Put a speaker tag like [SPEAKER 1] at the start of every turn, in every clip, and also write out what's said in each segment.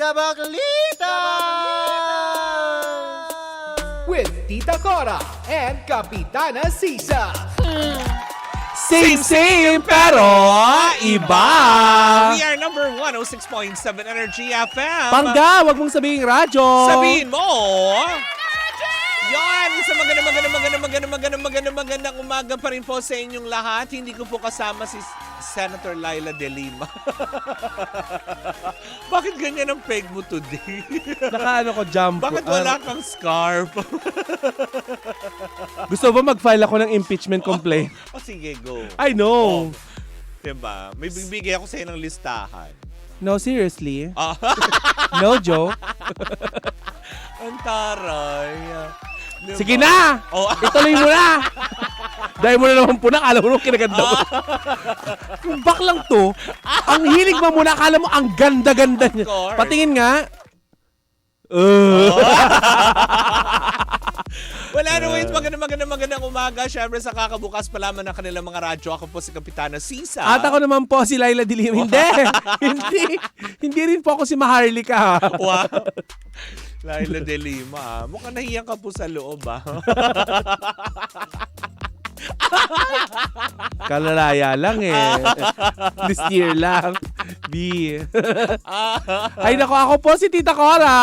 [SPEAKER 1] Kabaklitas!
[SPEAKER 2] With Tita Cora and Kapitana Sisa.
[SPEAKER 3] Same pero iba.
[SPEAKER 4] We are number 106.7 Energy FM.
[SPEAKER 3] Pangga, wag mong sabihin radyo.
[SPEAKER 4] Sabihin mo. Yan, sa magandang umaga pa rin po sa inyong lahat. Hindi ko po kasama si Senator Laila De Lima. Bakit ganyan ang peg mo today?
[SPEAKER 3] Nakaano ko jump.
[SPEAKER 4] Bakit wala kang scarf?
[SPEAKER 3] Gusto ba mag-file ako ng impeachment complaint?
[SPEAKER 4] O sige, go.
[SPEAKER 3] I know.
[SPEAKER 4] Diba? May bibigay ako sa'yo ng listahan.
[SPEAKER 3] No, seriously.
[SPEAKER 4] Ah,
[SPEAKER 3] No joke.
[SPEAKER 4] ang taray. Diba?
[SPEAKER 3] Sige na!
[SPEAKER 4] Oh.
[SPEAKER 3] Ituloy mo na! Dahil mo na naman punak, alam mo nung kinaganda mo. Kung baklang to, ang hilig mo muna, akala mo ang ganda-ganda niya.
[SPEAKER 4] course.
[SPEAKER 3] Patingin nga.
[SPEAKER 4] Well, anyways, magandang umaga. Siyempre sa kakabukas pa lamang ng kanilang mga radyo. Ako po si Kapitana Sisa.
[SPEAKER 3] At ako naman po si Laila Dilim. Hindi rin po ako si Maharlika.
[SPEAKER 4] Wow. Laila De Lima. Mukhang nahiyan ka po sa loob, ah.
[SPEAKER 3] Kalalaya lang eh. This year lang. B. Ay nako, ako po si Tita Cora.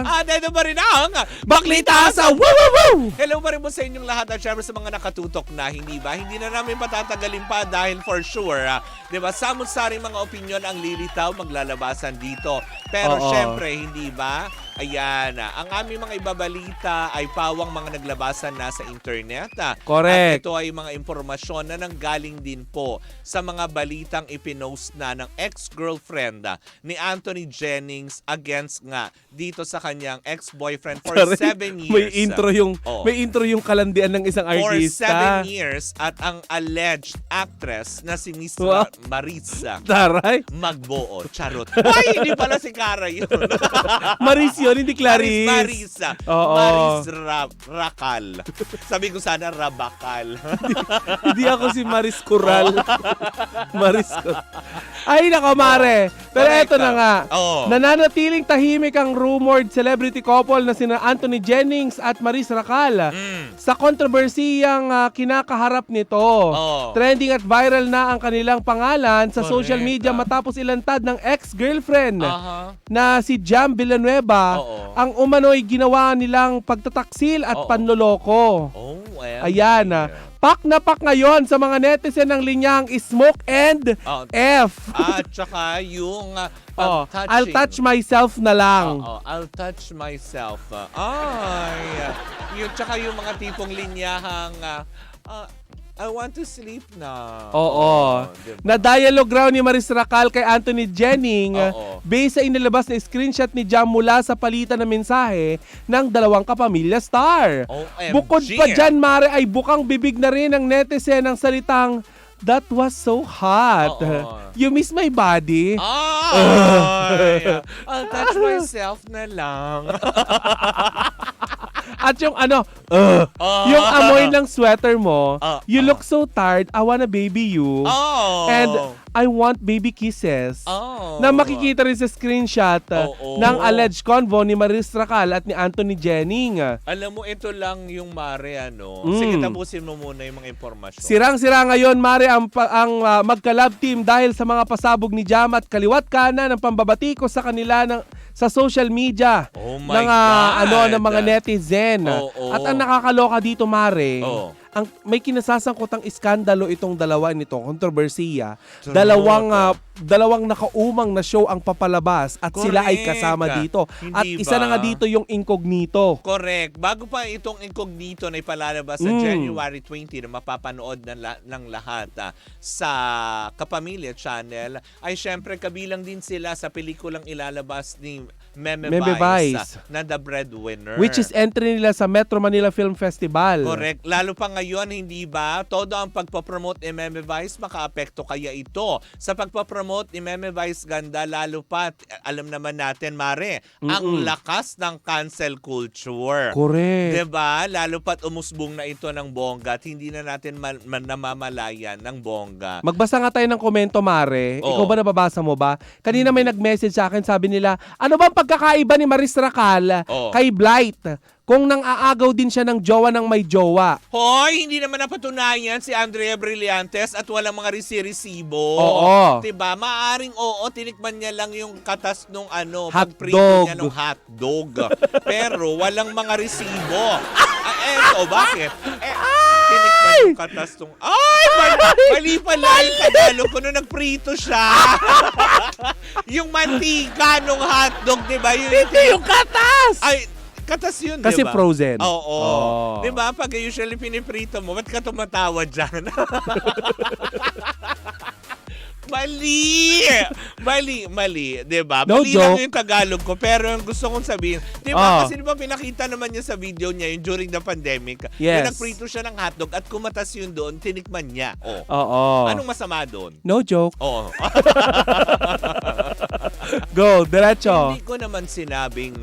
[SPEAKER 4] At ito pa rin ang
[SPEAKER 3] Baklita sa woo woo woo!
[SPEAKER 4] Hello pa rin po sa inyong lahat at syempre sa mga nakatutok na, hindi ba? Hindi na namin patatagalin pa dahil for sure, di ba, samot-saring mga opinion ang lilitaw maglalabasan dito. Pero
[SPEAKER 3] Oo.
[SPEAKER 4] syempre, hindi ba? Ayan, ang aming mga ibabalita ay pawang mga naglabasan na sa internet.
[SPEAKER 3] Correct.
[SPEAKER 4] At ito ay mga impormasyon na nanggaling din po sa mga balitang ipinost na ng ex-girlfriend ni Anthony Jennings against nga dito sa kanyang ex-boyfriend for 7 years.
[SPEAKER 3] May intro yung kalandian ng isang
[SPEAKER 4] For
[SPEAKER 3] artista.
[SPEAKER 4] 7 years at ang alleged actress na si Miss
[SPEAKER 3] Wow.
[SPEAKER 4] Marisa
[SPEAKER 3] Taray.
[SPEAKER 4] Magbuo. Charot. Ay, hindi pala si Cara yun.
[SPEAKER 3] Maris yun, hindi Clarice.
[SPEAKER 4] Marisa.
[SPEAKER 3] Oo.
[SPEAKER 4] Maris Rakal. Sabi ko sana Rabakal.
[SPEAKER 3] Hindi ako si Maris Coral. Maris Coral. Ay nako, Mare. Pero
[SPEAKER 4] Correct.
[SPEAKER 3] eto na nga.
[SPEAKER 4] Oo.
[SPEAKER 3] Nananatiling tahimik ang rumored celebrity couple na sina Anthony Jennings at Maris Racal sa kontrobersiyang kinakaharap nito.
[SPEAKER 4] Oo.
[SPEAKER 3] Trending at viral na ang kanilang pangalan sa
[SPEAKER 4] Correct.
[SPEAKER 3] social media matapos ilantad ng ex-girlfriend
[SPEAKER 4] Aha.
[SPEAKER 3] na si Jam Villanueva
[SPEAKER 4] Oo.
[SPEAKER 3] ang umano'y ginawa nilang pagtataksil at
[SPEAKER 4] Oo.
[SPEAKER 3] panloloko.
[SPEAKER 4] Oh, well.
[SPEAKER 3] Ayan pak na pak ngayon sa mga netizen ng linyang Smoke and
[SPEAKER 4] Oh.
[SPEAKER 3] F.
[SPEAKER 4] At saka yung pag-touching.
[SPEAKER 3] I'll touch myself na lang.
[SPEAKER 4] I'll touch myself. Ay, yun, tsaka yung mga tipong linyahang I want to sleep na.
[SPEAKER 3] Oo.
[SPEAKER 4] Diba?
[SPEAKER 3] Na dialogue raw ni Maris Racal kay Anthony Jennings
[SPEAKER 4] Oo.
[SPEAKER 3] based sa inilabas na screenshot ni Jam mula sa palitan ng mensahe ng dalawang kapamilya star.
[SPEAKER 4] OMG.
[SPEAKER 3] Bukod pa dyan, Mare, ay bukang bibig na rin ng netizen ng salitang, "That was so hot.
[SPEAKER 4] Oo.
[SPEAKER 3] You miss my body."
[SPEAKER 4] Ay, I'll touch myself na lang.
[SPEAKER 3] At yung yung amoy ng sweater mo, "You look so tired, I wanna baby you."
[SPEAKER 4] Oh.
[SPEAKER 3] And "I want baby kisses."
[SPEAKER 4] Oh.
[SPEAKER 3] Na makikita rin sa screenshot
[SPEAKER 4] Oo.
[SPEAKER 3] ng alleged convo ni Maris Racal at ni Anthony Jennings.
[SPEAKER 4] Alam mo, ito lang yung Mare, ano.
[SPEAKER 3] Mm.
[SPEAKER 4] Sige, tapusin mo muna yung mga impormasyon.
[SPEAKER 3] Sirang-sira ngayon, Mare, ang magka-love team dahil sa mga pasabog ni Jam at kaliwat kanan ng pambabatiko sa kanila sa social media
[SPEAKER 4] Oh my
[SPEAKER 3] ng
[SPEAKER 4] God.
[SPEAKER 3] ng mga netizen.
[SPEAKER 4] Oo.
[SPEAKER 3] At ang nakakaloka dito, Mare,
[SPEAKER 4] Oo.
[SPEAKER 3] may kinasasangkotang iskandalo itong dalawa nito, kontrobersiya.
[SPEAKER 4] True.
[SPEAKER 3] Dalawang nakaumang na show ang papalabas at sila ay
[SPEAKER 4] Correct.
[SPEAKER 3] kasama dito.
[SPEAKER 4] Hindi
[SPEAKER 3] At isa na
[SPEAKER 4] ba?
[SPEAKER 3] nga dito yung incognito.
[SPEAKER 4] Correct. Bago pa itong incognito na ipalalabas sa January 20 na mapapanood ng lahat sa Kapamilya Channel, ay syempre kabilang din sila sa pelikulang ilalabas ni Meme
[SPEAKER 3] Meme
[SPEAKER 4] Vice
[SPEAKER 3] Vice.
[SPEAKER 4] na The Breadwinner.
[SPEAKER 3] Which is entry nila sa Metro Manila Film Festival.
[SPEAKER 4] Correct. Lalo pa ngayon ngayon, hindi ba? Todo ang pagpapromote ni Meme Vice, makaapekto kaya ito. Sa pagpapromote ni Meme Vice ganda, lalo pa, alam naman natin, Mare, ang lakas ng cancel culture.
[SPEAKER 3] Correct.
[SPEAKER 4] Diba? Lalo pat umusbong na ito ng bongga at hindi na natin namamalayan ng bongga.
[SPEAKER 3] Magbasa nga tayo ng komento, Mare.
[SPEAKER 4] Oo.
[SPEAKER 3] Ikaw ba nababasa mo ba? Kanina may nag-message sa akin, sabi nila, ano ba ang pagkakaiba ni Maris Racal
[SPEAKER 4] Oo.
[SPEAKER 3] kay Blight? Kung nang aagaw din siya ng jowa ng may jowa.
[SPEAKER 4] Hoy, hindi naman napatunayan si Andrea Brillantes at walang mga resi-resibo.
[SPEAKER 3] Oo.
[SPEAKER 4] Diba? Maaring oo, tinikman niya lang yung katas nung
[SPEAKER 3] Hotdog.
[SPEAKER 4] pagprito niya ng hotdog. Pero walang mga resibo. Eto, bakit? Tinikman yung katas nung... Ay! Mali pala yung Tagalog ko nung nagprito siya. Yung mantika nung hotdog, diba?
[SPEAKER 3] Hindi yung katas!
[SPEAKER 4] Ay, katas yun,
[SPEAKER 3] Kasi
[SPEAKER 4] diba?
[SPEAKER 3] frozen.
[SPEAKER 4] Oo.
[SPEAKER 3] Oh.
[SPEAKER 4] Diba? Pag usually piniprito mo, ba't ka tumatawa dyan? Mali! Mali. Diba?
[SPEAKER 3] No
[SPEAKER 4] Mali lang
[SPEAKER 3] joke.
[SPEAKER 4] yung Tagalog ko. Pero yung gusto kong sabihin, diba? Kasi diba pinakita naman niya sa video niya yung during the pandemic.
[SPEAKER 3] Yes.
[SPEAKER 4] Yung nagprito siya ng hotdog at kumatas yun doon, tinikman niya. Oh.
[SPEAKER 3] Oo.
[SPEAKER 4] Anong masama doon?
[SPEAKER 3] No joke.
[SPEAKER 4] Oo.
[SPEAKER 3] Go, diretso.
[SPEAKER 4] Hindi ko naman sinabing...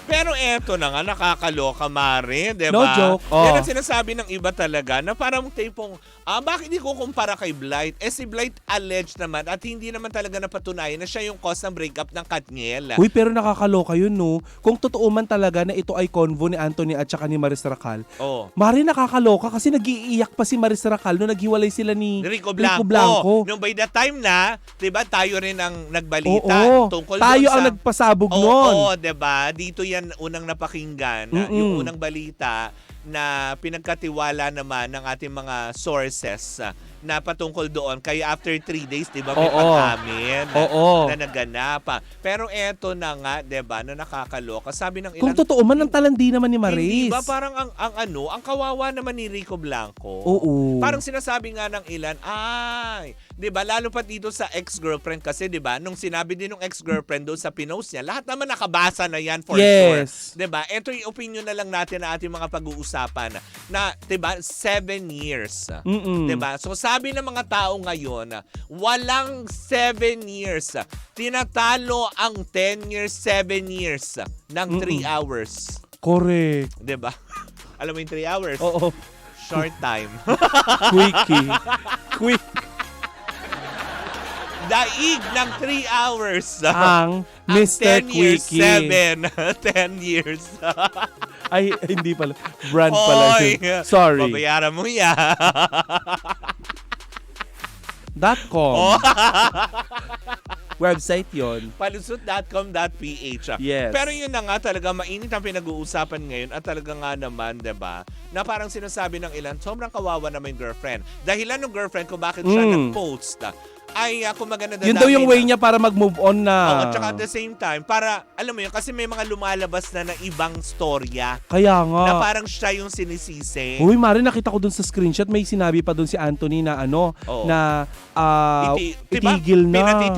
[SPEAKER 4] Pero eto na nga, nakakaloka, Mare, diba?
[SPEAKER 3] No joke. Oh.
[SPEAKER 4] Yan ang sinasabi ng iba talaga na parang tipong, bakit hindi ko kumpara kay Blight? Si Blight alleged naman at hindi naman talaga napatunayan na siya yung cause ng breakup ng Katniel.
[SPEAKER 3] Uy, pero nakakaloka yun, no? Kung totoo man talaga na ito ay convo ni Anthony at saka ni Maris Racal,
[SPEAKER 4] Oh.
[SPEAKER 3] Mari, nakakaloka kasi nag-iiyak pa si Maris Racal nung naghiwalay sila ni
[SPEAKER 4] Rico Blanco. Nung by the time na, diba, tayo rin ang nagbalita
[SPEAKER 3] Oo.
[SPEAKER 4] tungkol
[SPEAKER 3] Tayo
[SPEAKER 4] doon sa...
[SPEAKER 3] ang nagpasabog
[SPEAKER 4] Oo,
[SPEAKER 3] nun.
[SPEAKER 4] diba? Dito yan unang napakinggan, yung unang balita na pinagkatiwala naman ng ating mga sources na patungkol doon. Kaya after 3 days, di ba, may
[SPEAKER 3] Oo.
[SPEAKER 4] pag-amin
[SPEAKER 3] Oo.
[SPEAKER 4] na naganap. Pero eto na nga, di ba, na nakakaloka. Sabi ng
[SPEAKER 3] Kung
[SPEAKER 4] ilan,
[SPEAKER 3] totoo man, ang talandi naman ni Maris.
[SPEAKER 4] hindi ba parang ang kawawa naman ni Rico Blanco?
[SPEAKER 3] Oo.
[SPEAKER 4] Parang sinasabi nga ng ilan, ay, 'di ba, lalo pa dito sa ex-girlfriend kasi 'di ba, nung sinabi din ng ex-girlfriend doon sa pinost niya, lahat naman nakabasa na 'yan for sure.
[SPEAKER 3] Yes.
[SPEAKER 4] 'Di ba? Ito yung opinion na lang natin na ating mga pag-uusapan na 'di ba, 7 years. 'Di ba? So sabi ng mga tao ngayon, walang 7 years. Tinatalo ang 10 years, 7 years ng 3 hours.
[SPEAKER 3] Correct.
[SPEAKER 4] 'Di ba? Alam mo yung 3 hours?
[SPEAKER 3] Oo.
[SPEAKER 4] Short time.
[SPEAKER 3] Quickie. Quick.
[SPEAKER 4] Daig ng 3 hours.
[SPEAKER 3] Ang
[SPEAKER 4] Ang
[SPEAKER 3] Mr.
[SPEAKER 4] 10 years,
[SPEAKER 3] Quickie.
[SPEAKER 4] 7. 10 years.
[SPEAKER 3] Ay, hindi pala. Brand pala
[SPEAKER 4] Hoy,
[SPEAKER 3] yun. Sorry.
[SPEAKER 4] babayaran mo yan.
[SPEAKER 3] .com.
[SPEAKER 4] Oh.
[SPEAKER 3] Website yon.
[SPEAKER 4] Palusot.com.ph.
[SPEAKER 3] Yes.
[SPEAKER 4] Pero yun na nga, talaga mainit ang pinag-uusapan ngayon at talaga nga naman, 'di ba? Na parang sinasabi ng ilan, sobrang kawawa naman yung girlfriend. Dahilan ng girlfriend kung bakit siya nag-post ay kumaga na
[SPEAKER 3] Yun daw yung way niya para mag-move on na.
[SPEAKER 4] Oo, at saka at the same time, para, alam mo yun, kasi may mga lumalabas na ibang storya
[SPEAKER 3] Kaya nga.
[SPEAKER 4] na parang siya yung sinisisi.
[SPEAKER 3] Uy, Mari, nakita ko dun sa screenshot, may sinabi pa dun si Anthony na
[SPEAKER 4] Oo.
[SPEAKER 3] na
[SPEAKER 4] Diba?
[SPEAKER 3] itigil na.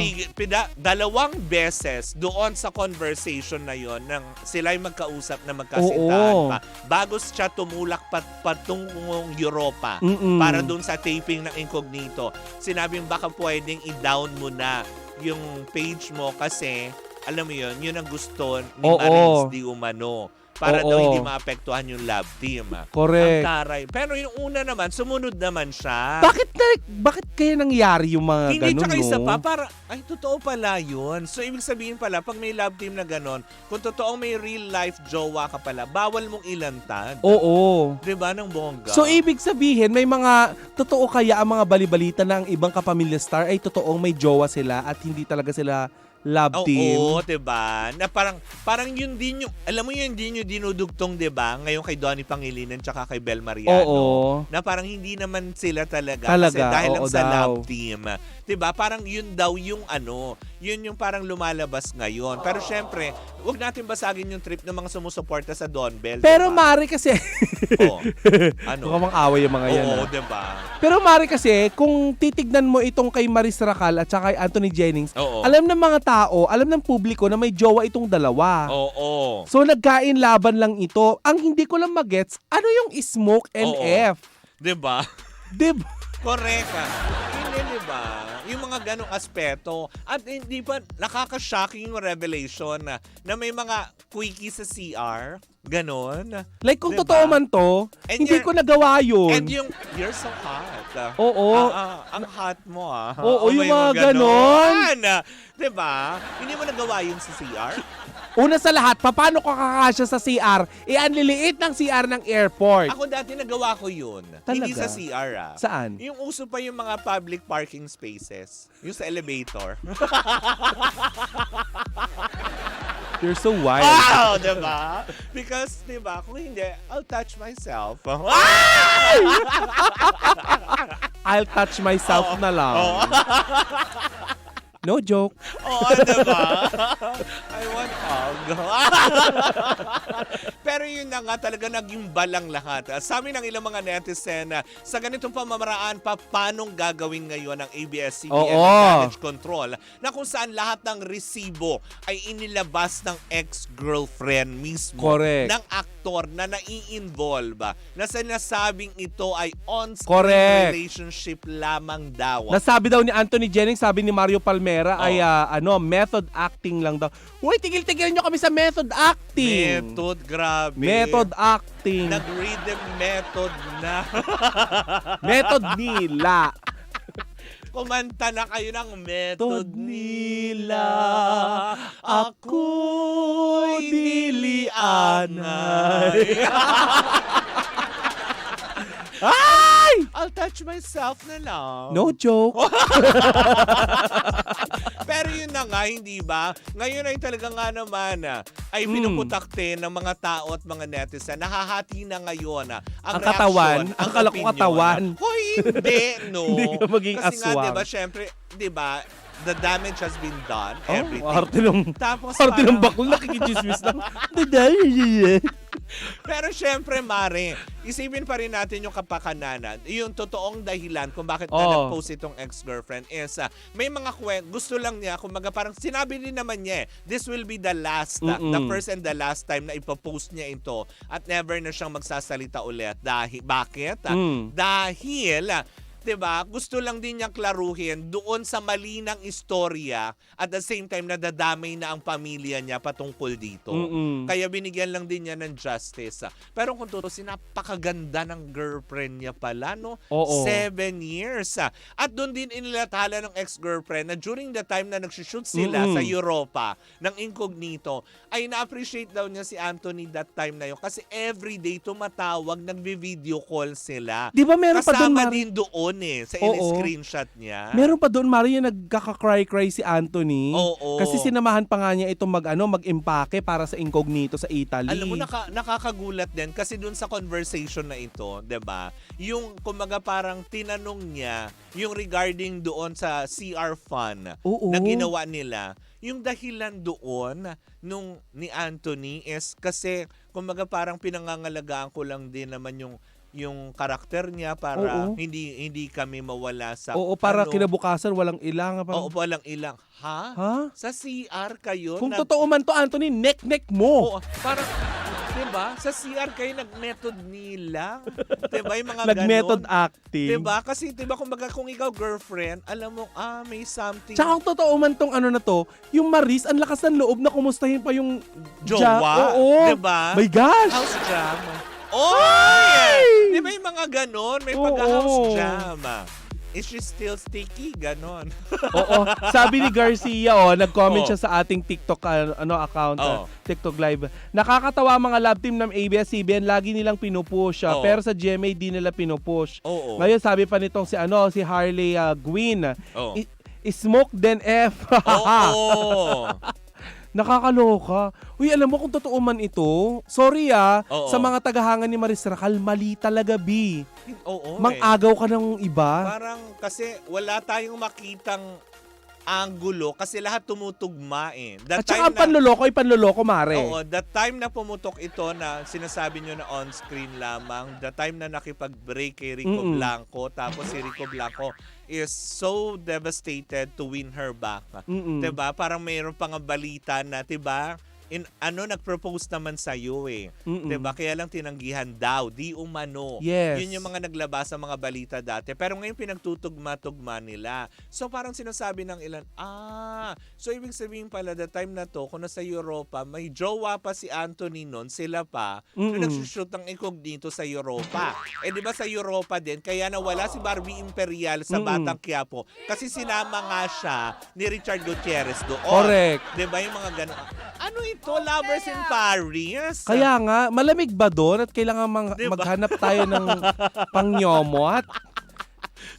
[SPEAKER 4] Dalawang beses doon sa conversation na yon nang sila ay magkausap na magkasintahan
[SPEAKER 3] Oo.
[SPEAKER 4] pa. Bago siya tumulak patungong Europa
[SPEAKER 3] Mm-mm.
[SPEAKER 4] para doon sa taping ng Incognito. Sinabing baka pwedeng i-down mo na yung page mo kasi alam mo yun ang gusto ni
[SPEAKER 3] Oo.
[SPEAKER 4] Maris di umano. Para
[SPEAKER 3] Oo.
[SPEAKER 4] daw hindi maapektuhan yung love team.
[SPEAKER 3] Correct.
[SPEAKER 4] Ang taray. Pero yung una naman, sumunod naman siya.
[SPEAKER 3] Bakit kaya nangyari yung mga
[SPEAKER 4] Hindi,
[SPEAKER 3] ganun,
[SPEAKER 4] tsaka
[SPEAKER 3] no?
[SPEAKER 4] isa pa, para, ay, totoo pala yun. So, ibig sabihin pala, pag may love team na ganon, kung totoong may real life jowa ka pala, bawal mong ilantad.
[SPEAKER 3] Oo.
[SPEAKER 4] Diba, ng bongga?
[SPEAKER 3] So, ibig sabihin, may mga, totoo kaya ang mga balibalita na ang ibang kapamilya star ay totoong may jowa sila at hindi talaga sila love team.
[SPEAKER 4] Oo, diba? Na parang yun din yung, alam mo yun din yung dinudugtong, diba? Ngayon kay Donnie Pangilinan tsaka kay Bel Mariano.
[SPEAKER 3] Oo.
[SPEAKER 4] Na parang hindi naman sila talaga.
[SPEAKER 3] Talaga,
[SPEAKER 4] Kasi dahil lang
[SPEAKER 3] oo
[SPEAKER 4] sa
[SPEAKER 3] daw.
[SPEAKER 4] love team. Diba? Parang yun daw yung yun yung parang lumalabas ngayon. Pero syempre, huwag natin basagin yung trip ng mga sumusuporta sa Don Bell.
[SPEAKER 3] Pero
[SPEAKER 4] diba?
[SPEAKER 3] Mari kasi,
[SPEAKER 4] Oo.
[SPEAKER 3] mukhang away yung mga yan.
[SPEAKER 4] Oo,
[SPEAKER 3] ah.
[SPEAKER 4] diba?
[SPEAKER 3] Pero Mari kasi, kung titignan mo itong kay Maris Racal at saka kay Anthony Jennings,
[SPEAKER 4] Oo.
[SPEAKER 3] alam ng mga tao, alam ng publiko na may jowa itong dalawa.
[SPEAKER 4] Oo.
[SPEAKER 3] So nagkain laban lang ito. Ang hindi ko lang magets, ano yung smoke and
[SPEAKER 4] Oo.
[SPEAKER 3] F?
[SPEAKER 4] 'Di ba?
[SPEAKER 3] Diba?
[SPEAKER 4] Correct. Hindi, di ba? Yung mga ganong aspeto. At hindi pa nakaka-shocking yung revelation na may mga quickie sa CR. Ganon.
[SPEAKER 3] Like kung
[SPEAKER 4] Diba?
[SPEAKER 3] totoo man to,
[SPEAKER 4] And
[SPEAKER 3] hindi
[SPEAKER 4] you're-
[SPEAKER 3] ko nagawa yun.
[SPEAKER 4] And yung, you're so hot.
[SPEAKER 3] Oo.
[SPEAKER 4] Ang hot mo
[SPEAKER 3] Oo, yung
[SPEAKER 4] may
[SPEAKER 3] mga ganon.
[SPEAKER 4] Diba? Hindi mo nagawa yun sa CR?
[SPEAKER 3] Una sa lahat, paano ko kakasya sa CR? Ang liliit ng CR ng airport.
[SPEAKER 4] Ako dati nagawa ko yun. Hindi
[SPEAKER 3] Talaga?
[SPEAKER 4] sa CR
[SPEAKER 3] Saan?
[SPEAKER 4] Yung uso pa yung mga public parking spaces. Yung sa elevator.
[SPEAKER 3] You're so wild.
[SPEAKER 4] Wow! Diba? Because, diba, kung hindi, I'll touch myself.
[SPEAKER 3] I'll touch myself na lang. No joke.
[SPEAKER 4] Oo, diba? I want hug. Pero yun na nga talaga naging balang lahat. Sa amin ng ilang mga netizen, sa ganitong pamamaraan, paanong gagawin ngayon ng ABS-CBN
[SPEAKER 3] Oo.
[SPEAKER 4] damage control na kung saan lahat ng resibo ay inilabas ng ex-girlfriend mismo
[SPEAKER 3] Correct.
[SPEAKER 4] ng aktor na nai-involve na sinasabing ito ay on-screen
[SPEAKER 3] Correct.
[SPEAKER 4] relationship lamang daw.
[SPEAKER 3] Nasabi daw ni Anthony Jennings, sabi ni Mario Palmera, ay
[SPEAKER 4] Oh.
[SPEAKER 3] method acting lang daw. Uy, tigil-tigil nyo kami sa method acting.
[SPEAKER 4] Method, grabe.
[SPEAKER 3] Method acting.
[SPEAKER 4] Nag-rhythm method na.
[SPEAKER 3] Method nila.
[SPEAKER 4] Kumanta na kayo ng method
[SPEAKER 3] Tod
[SPEAKER 4] nila.
[SPEAKER 3] nila,
[SPEAKER 4] Ako'y dilianay.
[SPEAKER 3] Ay!
[SPEAKER 4] I'll touch myself na lang.
[SPEAKER 3] No joke.
[SPEAKER 4] Pero yun na nga, hindi ba? Ngayon ay talaga nga naman ay pinuputakte ng mga tao at mga netizen. Nahahati na ngayon ang
[SPEAKER 3] katawan,
[SPEAKER 4] reaksyon,
[SPEAKER 3] ang kala ko
[SPEAKER 4] opinion.
[SPEAKER 3] katawan.
[SPEAKER 4] Hoy, hindi, no.
[SPEAKER 3] Hindi ka maging
[SPEAKER 4] Kasi nga,
[SPEAKER 3] aswang.
[SPEAKER 4] di ba, syempre, di ba, the damage has been done, everything.
[SPEAKER 3] Arte ng,
[SPEAKER 4] Tapos
[SPEAKER 3] arte ng
[SPEAKER 4] parang-
[SPEAKER 3] bakla, nakikichismis lang.
[SPEAKER 4] Pero syempre, Mare, isipin pa rin natin yung kapakananan. Yung totoong dahilan kung bakit na
[SPEAKER 3] Oo.
[SPEAKER 4] nag-post itong ex-girlfriend is may mga gusto lang niya, kumbaga parang sinabi din naman niya, this will be the last, the first and the last time na ipopost niya ito at never na siyang magsasalita ulit. Bakit? Dahil 'di ba? Gusto lang din niyang klaruhin doon sa mali ng istorya at the same time nadadamay na ang pamilya niya patungkol dito. Kaya binigyan lang din niya ng justice. Pero kung tutusin, napakaganda ng girlfriend niya pala, no?
[SPEAKER 3] Oo.
[SPEAKER 4] 7 years. At doon din inilathala ng ex-girlfriend na during the time na nagsushoot sila sa Europa ng Incognito, ay na-appreciate daw niya si Anthony that time na yun kasi everyday tumatawag, nagbi-video call sila.
[SPEAKER 3] Di ba meron pa doon,
[SPEAKER 4] Kasama
[SPEAKER 3] Mari?
[SPEAKER 4] din doon sa
[SPEAKER 3] Oo.
[SPEAKER 4] screenshot niya.
[SPEAKER 3] Meron pa doon, Mario, yung nagkaka-cry-cry si Anthony.
[SPEAKER 4] Oo.
[SPEAKER 3] Kasi sinamahan pa nga niya itong mag-impake para sa Incognito sa Italy.
[SPEAKER 4] Alam mo, nakakagulat din kasi dun sa conversation na ito, 'di ba? Yung kumaga parang tinanong niya yung regarding doon sa CR fund
[SPEAKER 3] Oo.
[SPEAKER 4] na ginawa nila. Yung dahilan doon nung ni Anthony is kasi kumaga parang pinangangalagaan ko lang din naman yung karakter niya para
[SPEAKER 3] Oo.
[SPEAKER 4] hindi kami mawala sa
[SPEAKER 3] Oo, para kinabukasan walang ilang.
[SPEAKER 4] Oo, walang ilang. Ha?
[SPEAKER 3] Ha?
[SPEAKER 4] Sa CR kayo?
[SPEAKER 3] Kung totoo man to, Anthony, neck mo.
[SPEAKER 4] Oo, parang, diba? Sa CR kayo nag-method nila. Diba? Yung mga
[SPEAKER 3] Nag-method
[SPEAKER 4] ganon.
[SPEAKER 3] acting.
[SPEAKER 4] Diba? Kasi diba kung ikaw girlfriend, alam mo, may something.
[SPEAKER 3] Tsaka kung totoo man tong ano na to, yung Maris, ang lakas ng loob na kumustahin pa yung
[SPEAKER 4] Jowa.
[SPEAKER 3] Oo.
[SPEAKER 4] Diba?
[SPEAKER 3] My gosh!
[SPEAKER 4] House jam. Oh! Di ba yung mga ganon? May
[SPEAKER 3] Oo.
[SPEAKER 4] pagka-house jam. Is she still sticky? Ganon.
[SPEAKER 3] Oo. Sabi ni Garcia, nag-comment
[SPEAKER 4] Oo.
[SPEAKER 3] siya sa ating TikTok account,
[SPEAKER 4] Oo.
[SPEAKER 3] TikTok live. Nakakatawa ang mga love team ng ABS-CBN, lagi nilang pinupush.
[SPEAKER 4] Oo.
[SPEAKER 3] Pero sa GMA, di nila pinupush.
[SPEAKER 4] Oo.
[SPEAKER 3] Ngayon, sabi pa nitong si Harley Gwyn,
[SPEAKER 4] Oo.
[SPEAKER 3] smoke then F.
[SPEAKER 4] Oo.
[SPEAKER 3] Nakakaloka. Uy, alam mo kung totoo man ito, sorry
[SPEAKER 4] Oo.
[SPEAKER 3] sa mga tagahangan ni Maris Racal, mali talaga, B.
[SPEAKER 4] Oo.
[SPEAKER 3] Mang-agaw ka ng iba.
[SPEAKER 4] Parang kasi wala tayong makitang angulo kasi lahat tumutugma eh.
[SPEAKER 3] At saka ang panloloko, mare.
[SPEAKER 4] Oo, the time na pumutok ito na sinasabi nyo na on-screen lamang, the time na nakipag-break kay Rico Blanco, tapos si Rico Blanco is so devastated to win her back. Diba? Parang mayroon pang balita na, diba? Nag-propose naman sa iyo eh. 'Di ba? Kaya lang tinanggihan daw, di umano.
[SPEAKER 3] Yes.
[SPEAKER 4] Yun yung mga naglabas sa mga balita dati. Pero ngayon pinagtutugma-tugma nila. So parang sinasabi ng ilan, so ibig sabihin pala the time na to, kung nasa Europa, may jowa pa si Anthony noon, sila pa, yung nagsushoot ng incognito sa Europa. Eh di ba sa Europa din, kaya nawala si Barbie Imperial sa Batang Quiapo kasi sinama nga siya ni Richard Gutierrez doon.
[SPEAKER 3] Correct.
[SPEAKER 4] Di ba yung mga gano'n? Ano ito? Lovers in Paris?
[SPEAKER 3] Kaya nga, malamig ba doon at kailangan
[SPEAKER 4] Diba?
[SPEAKER 3] maghanap tayo ng pangyomot?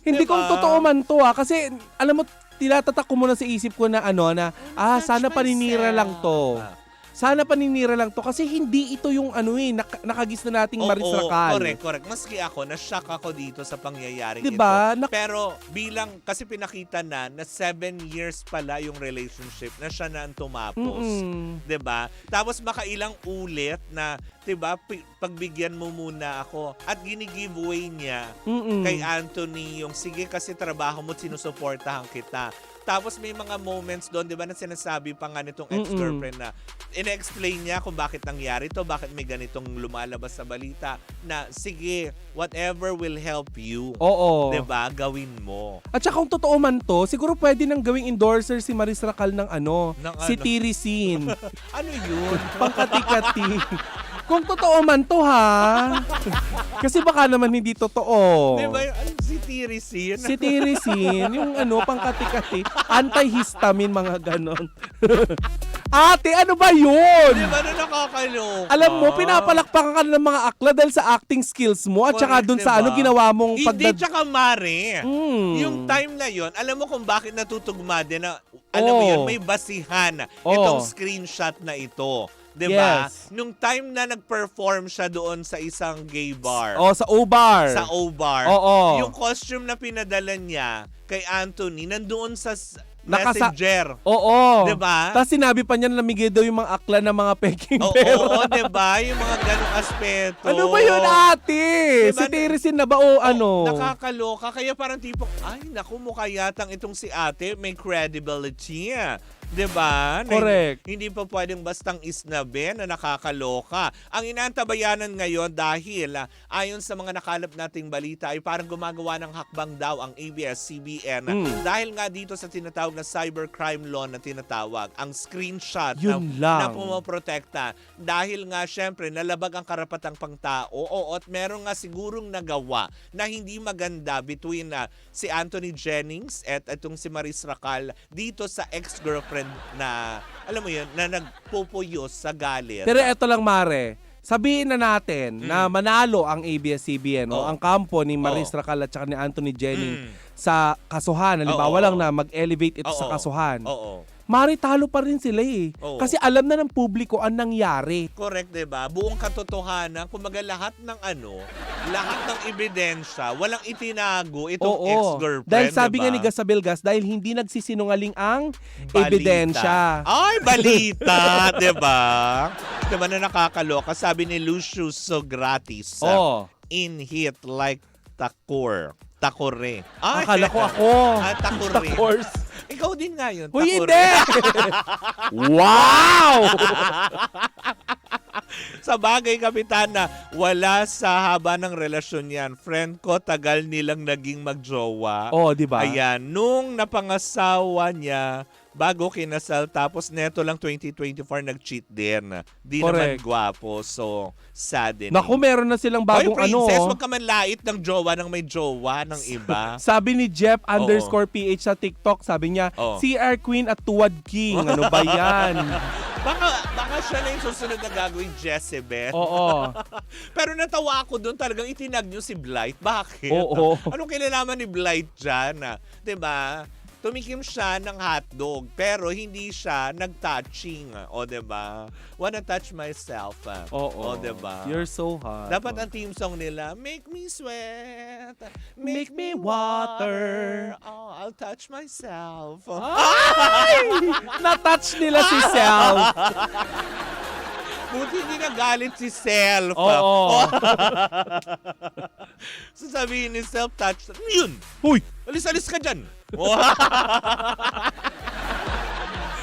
[SPEAKER 3] Hindi
[SPEAKER 4] Diba?
[SPEAKER 3] kung totoo man to kasi alam mo, tinatatak ko muna sa isip ko na sana paninira lang to. Sana paninira lang to kasi hindi ito yung nakagis na nating Maris Racal.
[SPEAKER 4] Correct. Maski ako, na-shock ako dito sa pangyayaring
[SPEAKER 3] Diba?
[SPEAKER 4] ito. Pero bilang, kasi pinakita na 7 years pala yung relationship na siya na ang tumapos. Diba? Tapos makailang ulit na, diba, pagbigyan mo muna ako. At gini-giveaway niya kay Anthony yung, sige kasi trabaho mo, sinusuportahan kita. Tapos may mga moments doon, di ba, na sinasabi pa nga nitong ex-girlfriend na ina-explain niya kung bakit nangyari to, bakit may ganitong lumalabas sa balita, na sige, whatever will help you.
[SPEAKER 3] Oo.
[SPEAKER 4] Di ba, gawin mo.
[SPEAKER 3] At saka kung totoo man to, siguro pwede nang gawing endorser si Maris Racal ng si Tirisin.
[SPEAKER 4] Ano yun?
[SPEAKER 3] Pangkati-kati. Kung totoo man to Kasi baka naman hindi totoo.
[SPEAKER 4] Di ba, si Tirisin?
[SPEAKER 3] Si Tirisin, yung pangkati-kati. Anti-histamine, mga ganon. Ate, ano ba yun?
[SPEAKER 4] Di ba na nakakaloka?
[SPEAKER 3] Alam mo, pinapalakpakan ka ng mga akla dahil sa acting skills mo at saka dun sa
[SPEAKER 4] diba?
[SPEAKER 3] ginawa mong
[SPEAKER 4] Hindi, tsaka Mare. Yung time na yon, alam mo kung bakit natutugma din na, alam mo yun, may basihan itong screenshot na ito. Diba?
[SPEAKER 3] Yes.
[SPEAKER 4] Nung time na nag-perform siya doon sa isang gay bar.
[SPEAKER 3] Sa O-Bar.
[SPEAKER 4] Sa O-Bar.
[SPEAKER 3] Oo.
[SPEAKER 4] Yung costume na pinadala niya kay Anthony, nandoon sa Messenger.
[SPEAKER 3] Oo.
[SPEAKER 4] Diba?
[SPEAKER 3] Tapos sinabi pa niya na namigay daw yung mga akla ng mga peking pera.
[SPEAKER 4] Oo, diba? Yung mga ganong aspeto.
[SPEAKER 3] Ano ba yun, ate?
[SPEAKER 4] Diba?
[SPEAKER 3] Si Tirisin na ba o ano?
[SPEAKER 4] Nakakaloka. Kaya parang tipong, ay, naku, mukha yatang itong si ate may credibility. Diba?
[SPEAKER 3] Correct.
[SPEAKER 4] Hindi pa pwedeng bastang isnabe na nakakaloka. Ang inaantabayanan ngayon dahil ayon sa mga nakalap nating balita ay parang gumagawa ng hakbang daw ang ABS-CBN dahil nga dito sa tinatawag na cybercrime law na tinatawag, ang screenshot na pumoprotekta. Dahil nga syempre nalabag ang karapatang pangtao, at meron nga sigurong nagawa na hindi maganda between si Anthony Jennings at itong si Maris Racal dito sa ex-girlfriend na, alam mo yun, na nagpupuyos sa galit.
[SPEAKER 3] Pero eto lang, Mare. Sabihin na natin na manalo ang ABS-CBN o ang kampo ni Maris Racal at saka ni Anthony Jennings sa kasuhan. Halimbawa lang na mag-elevate ito sa kasuhan. Mari, talo pa rin sila Kasi alam na ng publiko ang nangyari.
[SPEAKER 4] Correct, diba? Buong katotohanan, kumbaga lahat ng lahat ng ebidensya, walang itinago itong ex-girlfriend,
[SPEAKER 3] dahil sabi nga ni
[SPEAKER 4] diba?
[SPEAKER 3] Gasabel Gas, dahil hindi nagsisinungaling ang ebidensya.
[SPEAKER 4] Ay, balita! Diba? Diba na nakakaloka? Sabi ni Lucius Socrates, in hit like takore. Ay,
[SPEAKER 3] akala ko ako.
[SPEAKER 4] Takore.
[SPEAKER 3] Takors.
[SPEAKER 4] Ikaw din nga yun.
[SPEAKER 3] Uy,
[SPEAKER 4] takore.
[SPEAKER 3] hindi! Wow!
[SPEAKER 4] Sa bagay, Kapitan, na wala sa haba ng relasyon yan. Friend ko, tagal nilang naging magjowa.
[SPEAKER 3] Di ba?
[SPEAKER 4] Ayan, nung napangasawa niya, bago kinasal, tapos neto lang 2024 nag-cheat din. Di naman gwapo, so sad din.
[SPEAKER 3] Naku, meron na silang bagong
[SPEAKER 4] princess, wag ka man lait ng jowa ng may jowa ng iba.
[SPEAKER 3] Sabi ni Jeff _PH sa TikTok, sabi niya, CR Queen at Tuwad King. Ano ba yan?
[SPEAKER 4] Baka siya na yung susunod na gagawin Jezebel.
[SPEAKER 3] Oo.
[SPEAKER 4] Pero natawa ako doon, talagang itinag niyo si Blight. Bakit?
[SPEAKER 3] Oo.
[SPEAKER 4] Anong kinalaman ni Blight dyan? Diba? Tumikim siya ng hotdog, pero hindi siya nag-touching. Diba? Wanna touch myself. Diba?
[SPEAKER 3] You're so hot.
[SPEAKER 4] Dapat ang team song nila, make me sweat,
[SPEAKER 3] make me water.
[SPEAKER 4] I'll touch myself.
[SPEAKER 3] Ay! Na-touch nila si Self.
[SPEAKER 4] Buti hindi nagalit si Self.
[SPEAKER 3] Oo.
[SPEAKER 4] Sasabihin ni Self, touch. Yun!
[SPEAKER 3] Huy!
[SPEAKER 4] Alis-alis ka dyan.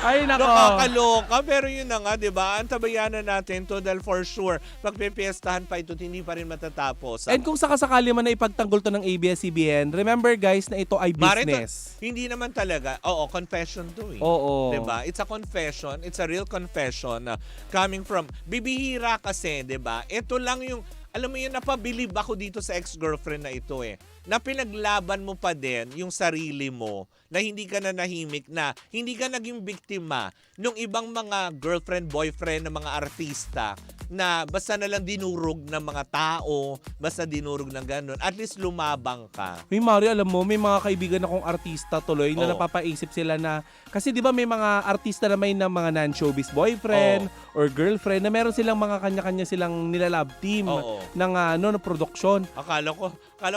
[SPEAKER 3] Ay, nako.
[SPEAKER 4] Nakakaloka, pero yun na nga, di ba? Antabayanan natin to dahil for sure, pagpipiestahan pa ito, hindi pa rin matatapos.
[SPEAKER 3] And kung sakasakali man na ipagtanggol to ng ABS-CBN, remember guys na ito ay
[SPEAKER 4] Mare,
[SPEAKER 3] business.
[SPEAKER 4] hindi naman talaga. Oo, confession to eh.
[SPEAKER 3] Oo.
[SPEAKER 4] Diba? It's a confession. It's a real confession coming from, bibihira kasi, diba? Ito lang yung, alam mo yun, napabilib ako dito sa ex-girlfriend na ito eh. Na pinaglaban mo pa din yung sarili mo, na hindi ka na nahimik, na hindi ka naging biktima nung ibang mga girlfriend, boyfriend ng mga artista na basta na lang dinurog ng mga tao, basta dinurog ng ganun. At least lumabang ka.
[SPEAKER 3] May Mario, alam mo, may mga kaibigan akong artista tuloy na
[SPEAKER 4] Oo.
[SPEAKER 3] napapaisip sila na, kasi di ba may mga artista na may mga non-showbiz boyfriend or girlfriend na meron silang mga kanya-kanya silang nilalab team
[SPEAKER 4] Oo.
[SPEAKER 3] ng ng produksyon.
[SPEAKER 4] Akala ko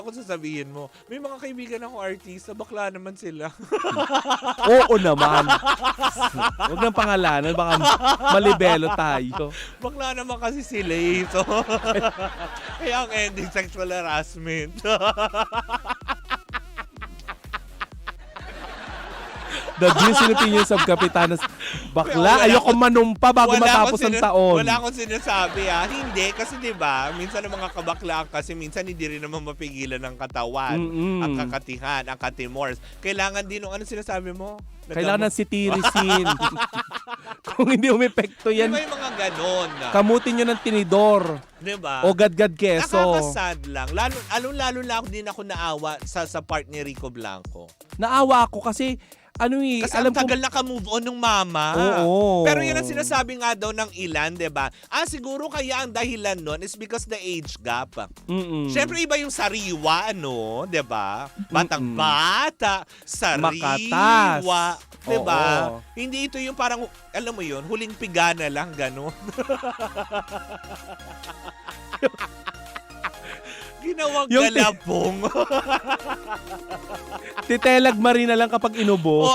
[SPEAKER 4] sasabihin mo, may mga kaibigan akong artista, bakla naman sila.
[SPEAKER 3] Oo naman. Huwag nang pangalanan, baka malibelo tayo.
[SPEAKER 4] Bakla naman kasi sila eh. So, kaya ang ending sexual harassment.
[SPEAKER 3] The views and opinions of Kapitanas. Bakla, ayoko manumpa bago matapos ang taon.
[SPEAKER 4] Wala akong sinasabi Hindi, kasi diba, minsan ang mga kabaklaan kasi minsan hindi rin naman mapigilan ng katawan, ang kakatihan, ang katimors. Kailangan din ano sinasabi mo?
[SPEAKER 3] Kailangan ng sitirisin. Kung hindi umepekto yan,
[SPEAKER 4] Diba yung mga ganon?
[SPEAKER 3] kamutin nyo ng tinidor.
[SPEAKER 4] Diba?
[SPEAKER 3] O gadgad keso.
[SPEAKER 4] Nakakasad lang. Lalo lang din ako naawa sa part ni Rico Blanco.
[SPEAKER 3] Naawa ako kasi
[SPEAKER 4] Kasi
[SPEAKER 3] alam
[SPEAKER 4] ang tagal na-move on ng mama.
[SPEAKER 3] Oo.
[SPEAKER 4] Pero yun ang sinasabi nga daw ng ilan, diba? Siguro kaya ang dahilan nun is because the age gap. Siyempre iba yung sariwa, diba? Batang-bata, sariwa.
[SPEAKER 3] Makatas.
[SPEAKER 4] Diba?
[SPEAKER 3] Oo.
[SPEAKER 4] Hindi ito yung parang, alam mo yun, huling piga na lang, gano'n. Ginawang
[SPEAKER 3] Yung
[SPEAKER 4] galapong.
[SPEAKER 3] Titelag marina lang kapag inubo.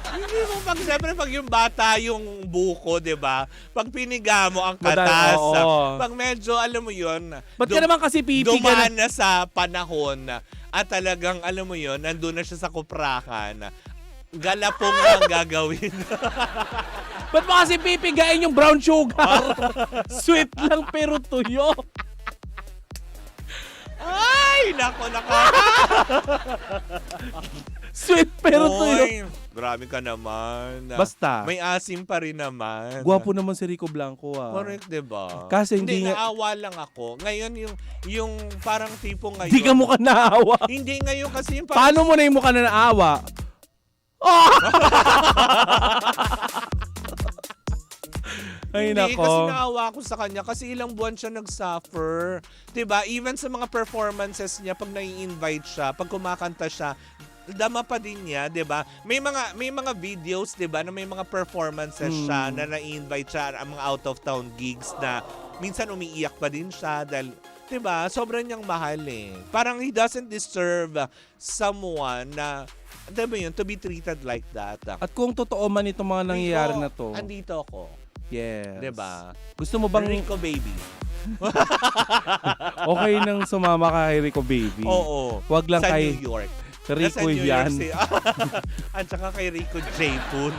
[SPEAKER 4] Hindi mo siyempre pag yung bata yung buko, di ba? Pag piniga mo ang katas,
[SPEAKER 3] Oo.
[SPEAKER 4] pag medyo, alam mo yun,
[SPEAKER 3] Ba't ka naman kasi pipiga
[SPEAKER 4] dumaan na sa panahon at talagang, alam mo yun, nandun na siya sa kuprakan, galapong ang gagawin.
[SPEAKER 3] Ba't mo kasi pipigain yung brown sugar? Sweet lang pero tuyo.
[SPEAKER 4] Ay, nako.
[SPEAKER 3] Sweet pero tuyo.
[SPEAKER 4] Oy, grabe ka naman.
[SPEAKER 3] Basta.
[SPEAKER 4] May asim pa rin naman.
[SPEAKER 3] Gwapo naman si Rico Blanco
[SPEAKER 4] Correct, diba?
[SPEAKER 3] Kasi hindi nga-
[SPEAKER 4] naawa lang ako. Ngayon, yung parang tipo ngayon.
[SPEAKER 3] Di ka mukha naawa.
[SPEAKER 4] Hindi ngayon kasi yung parang...
[SPEAKER 3] Paano mo na yung mukha na naawa? Oh! Ay,
[SPEAKER 4] Hindi,
[SPEAKER 3] nako.
[SPEAKER 4] kasi naawa ako sa kanya kasi ilang buwan siya nag-suffer. Diba? Even sa mga performances niya, pag nai-invite siya, pag kumakanta siya, dama pa din niya, 'di ba? May mga videos, 'di ba, na may mga performances siya na na-invite siya ang mga out of town gigs na minsan umiiyak pa din siya dahil 'di ba? Sobrang niyang mahal eh. Parang he doesn't deserve someone na yun, to be treated like that.
[SPEAKER 3] At kung totoo man itong mga nangyayari
[SPEAKER 4] Rico,
[SPEAKER 3] na to.
[SPEAKER 4] andito ako.
[SPEAKER 3] Yes.
[SPEAKER 4] 'Di ba?
[SPEAKER 3] Gusto mo bang
[SPEAKER 4] Rico baby.
[SPEAKER 3] okay nang sumama ka kay Rico Baby?
[SPEAKER 4] Oo.
[SPEAKER 3] Wag lang
[SPEAKER 4] sa
[SPEAKER 3] kay
[SPEAKER 4] New York.
[SPEAKER 3] Rico
[SPEAKER 4] Nasa New
[SPEAKER 3] yan.
[SPEAKER 4] York City. At saka kay Rico J. Poon.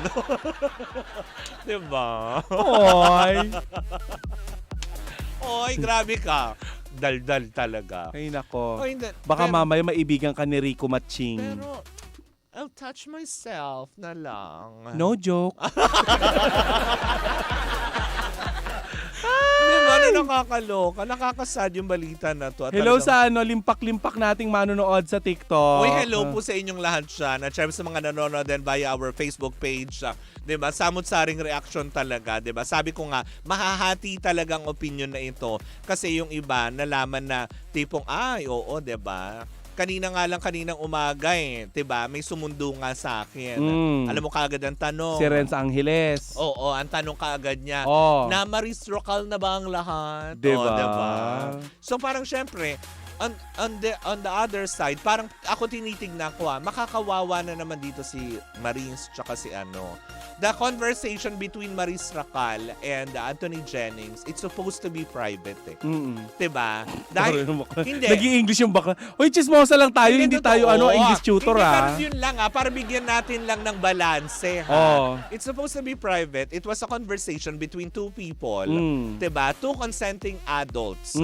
[SPEAKER 4] Diba?
[SPEAKER 3] Oy.
[SPEAKER 4] Oy, grabe ka. Daldal talaga.
[SPEAKER 3] Ay nako.
[SPEAKER 4] Oy,
[SPEAKER 3] Baka mamaya maibigan ka ni Rico Matching.
[SPEAKER 4] Pero, I'll touch myself na lang.
[SPEAKER 3] No joke.
[SPEAKER 4] Diba na nakakaloka? Nakakasad yung balita na to. At
[SPEAKER 3] Hello
[SPEAKER 4] talagang-
[SPEAKER 3] sa limpak-limpak nating manonood sa TikTok.
[SPEAKER 4] Uy, hello po sa inyong lahat siya. At syempre sa mga nanonood din via our Facebook page. Diba? Samot-saring reaction talaga. Diba? Sabi ko nga, mahahati talagang opinion na ito. Kasi yung iba, nalaman na tipong, ay, oo, diba? Kaninang umaga diba? May sumundo nga sa akin. Alam mo kaagad ang tanong.
[SPEAKER 3] Si Renz Angeles.
[SPEAKER 4] Oo, ang tanong kaagad niya,
[SPEAKER 3] Oh.
[SPEAKER 4] na Maris Rocal na ba ang lahat?
[SPEAKER 3] Diba?
[SPEAKER 4] Oh, diba? So parang syempre, on the other side, parang ako tinitignan ko makakawawa na naman dito si Marines tsaka si The conversation between Maris Racal and Anthony Jennings, it's supposed to be private eh. Diba? Dahil, hindi.
[SPEAKER 3] Nag-i-English yung bakla. Hoy, chismosa lang tayo, hindi tayo English tutor
[SPEAKER 4] hindi, pero yun lang para bigyan natin lang ng balanse It's supposed to be private. It was a conversation between two people. Diba? Two consenting adults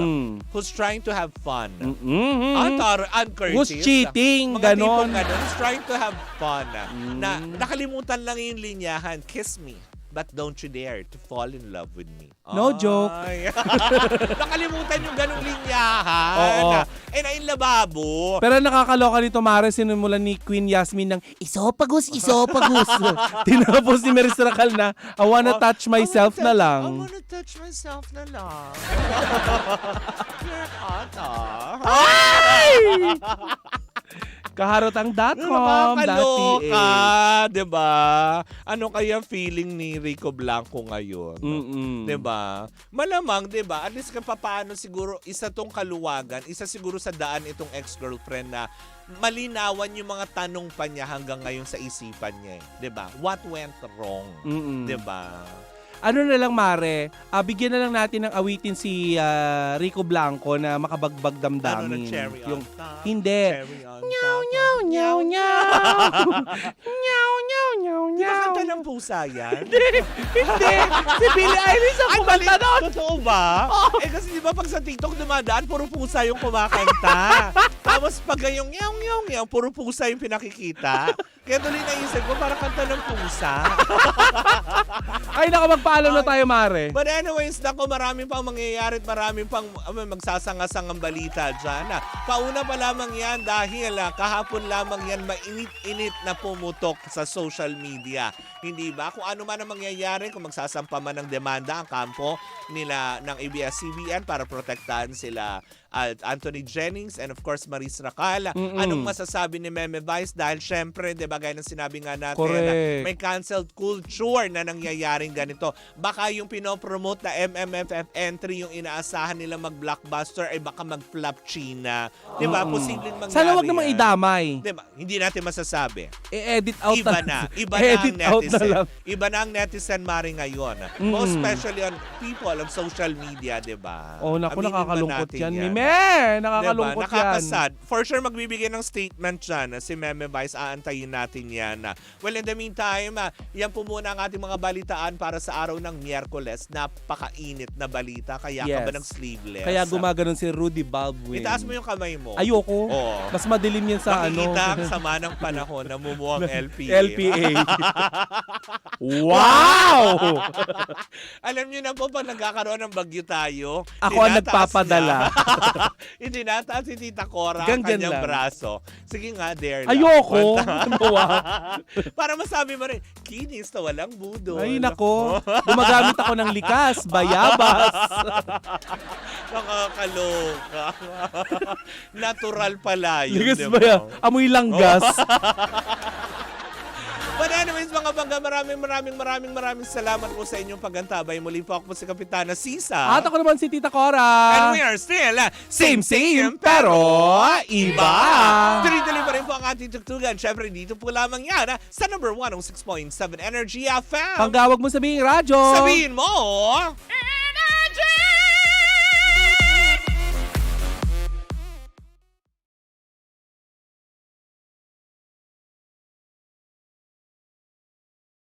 [SPEAKER 4] who's trying to have fun. Uncourteous.
[SPEAKER 3] Who's cheating?
[SPEAKER 4] Mga
[SPEAKER 3] Ganon.
[SPEAKER 4] tipong ganon. Who's trying to have fun. Na nakalimutan lang yung linyahan. Kiss me, but don't you dare to fall in love with me.
[SPEAKER 3] No joke.
[SPEAKER 4] Nakalimutan yung ganong linyahan. Nainlababo.
[SPEAKER 3] Pero nakakaloka nito, Mare, sinimulan ni Queen Yasmin ng isopagus. Tinapos ni Maris Racal na, I wanna touch myself na lang.
[SPEAKER 4] I wanna touch myself na lang. You're hot,
[SPEAKER 3] Kaharotang.com.
[SPEAKER 4] Nakakaloka, diba? Ano kaya feeling ni Rico Blanco ngayon? Diba? Malamang, diba? At least paano siguro, isa tong kaluwagan, isa siguro sa daan itong ex-girlfriend na malinawan yung mga tanong pa niya hanggang ngayon sa isipan niya. Diba? What went wrong? Diba?
[SPEAKER 3] Ano na lang, Mare, bigyan na lang natin ng awitin si Rico Blanco na makabagbag damdamin.
[SPEAKER 4] Cherry on top?
[SPEAKER 3] Hindi.
[SPEAKER 4] Cherry on top?
[SPEAKER 3] Nyaw, nyaw, nyaw, nyaw. Nyaw, nyaw, nyaw,
[SPEAKER 4] Di ba
[SPEAKER 3] nyaw.
[SPEAKER 4] kanta ng pusa yan?
[SPEAKER 3] Hindi. Si Billie Eilish ang kumanta doon.
[SPEAKER 4] Totoo ba? Kasi di ba pag sa TikTok dumadaan, puro pusa yung kumakanta. Tapos pag yung nyaw, puro pusa yung pinakikita. Kaya tuloy naisip ko, parang kanta ng pusa.
[SPEAKER 3] Ay, naku, magpaalam na tayo, Mare.
[SPEAKER 4] But anyways, naku, maraming pang mangyayari at maraming pang magsasangasang balita dyan. Pauna pa lamang yan dahil kahapon lamang yan mainit-init na pumutok sa social media. Hindi ba? Kung ano man ang mangyayari, kung magsasampa man ng demanda ang kampo nila ng ABS-CBN para protektahan sila Anthony Jennings and of course Maris Racal. Anong masasabi ni Meme Vice? Dahil syempre, di ba, gaya ng sinabi nga natin, may canceled culture na nangyayaring ganito. Baka yung pinopromote na MMFF entry, yung inaasahan nila mag-blockbuster, ay baka mag-flop China. Di ba? Posibleng mangyari.
[SPEAKER 3] Sana wag namang idamay.
[SPEAKER 4] Di ba? Hindi natin masasabi.
[SPEAKER 3] I-edit out
[SPEAKER 4] Iba na. Iba na ang
[SPEAKER 3] edit out na
[SPEAKER 4] netizen.
[SPEAKER 3] lang.
[SPEAKER 4] Iba na ang netizen, Mari, ngayon. Most especially on people on social media, di ba?
[SPEAKER 3] Oh, naku,
[SPEAKER 4] Aminin ba
[SPEAKER 3] nakakalungkot
[SPEAKER 4] natin
[SPEAKER 3] yan. Meme, nakakalungkot
[SPEAKER 4] diba? Nakakasad. For sure, magbibigay ng statement dyan. Si Meme Vice, aantayin natin yan. Well, in the meantime, yan po muna ang ating mga balitaan para sa araw ng Miyerkules. Napakainit na balita. Kaya ka ba ng sleeveless?
[SPEAKER 3] Kaya gumaganon si Rudy Baldwin.
[SPEAKER 4] Itaas mo yung kamay mo.
[SPEAKER 3] Ayoko.
[SPEAKER 4] Oo.
[SPEAKER 3] Mas madilim yan sa
[SPEAKER 4] Makikita ang
[SPEAKER 3] ano.
[SPEAKER 4] sama ng panahon na mumuang LPA.
[SPEAKER 3] LPA. Wow!
[SPEAKER 4] Alam niyo na po, pag nagkakaroon ng bagyo tayo,
[SPEAKER 3] Ako ang nagpapadala.
[SPEAKER 4] Hindi nataas si Tita Cora ang
[SPEAKER 3] Ganyan
[SPEAKER 4] kanyang
[SPEAKER 3] lang.
[SPEAKER 4] braso. Sige nga, there lang.
[SPEAKER 3] Ayoko.
[SPEAKER 4] Para masabi mo rin, kinis na walang budol.
[SPEAKER 3] Ay, nako. Gumagamit ako ng likas, bayabas.
[SPEAKER 4] Nakakaloka. Natural pala yun.
[SPEAKER 3] Likas
[SPEAKER 4] diba?
[SPEAKER 3] ba yan? Amoy langgas.
[SPEAKER 4] But anyways, mga bangga, maraming salamat po sa inyong pagantabay. Muli po ako po si Kapitana Sisa.
[SPEAKER 3] At ako naman si Tita Cora.
[SPEAKER 4] And we are still
[SPEAKER 3] Same, pero iba.
[SPEAKER 4] Tuloy-tuloy pa rin po ang ating tugtugan. Siyempre, dito po lamang yan sa number 106.7 Energy FM.
[SPEAKER 3] Panggawag mo sabihin radyo.
[SPEAKER 4] Sabihin mo,